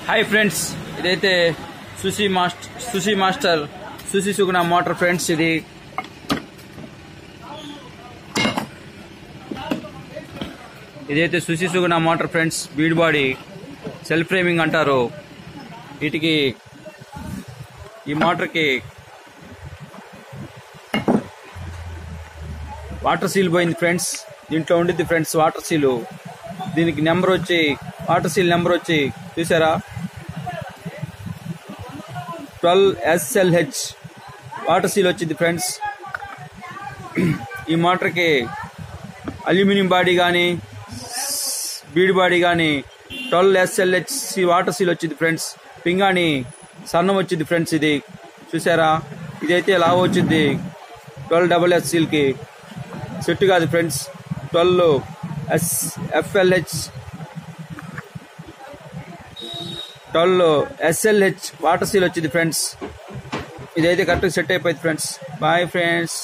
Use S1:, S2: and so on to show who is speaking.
S1: Hi friends, ఇదైతే సుషి master సుషి సుగుణ మోటార్ ఫ్రెండ్స్. ఇదైతే సుషి Suguna motor friends. Bead body self framing అంటారు వీటికి. ఈ మోటార్కి వాటర్ సీల్ పోయింది ఫ్రెండ్స్. దీంట్లో ఉండిద్ది ఫ్రెండ్స్ వాటర్ సీలు. దీనికి నెంబర్ వచ్చి వాటర్ సీల్ నెంబర్ వచ్చి చూసారా, 12SLH వాటర్ సీల్ వచ్చింది ఫ్రెండ్స్. ఈ మోటార్కి అల్యూమినియం బాడీ కానీ బీడ్ బాడీ కానీ 12SLH వాటర్ సీల్ వచ్చింది ఫ్రెండ్స్. పింగాణి సన్నం వచ్చింది ఫ్రెండ్స్. ఇది చూసారా, ఇదైతే లావు వచ్చింది 12SS సీల్కి సెట్ కాదు ఫ్రెండ్స్. 12SLH వాటర్ సీల్ వచ్చింది ఫ్రెండ్స్. ఇదైతే కరెక్ట్గా సెట్ అయిపోయింది ఫ్రెండ్స్. Bye friends.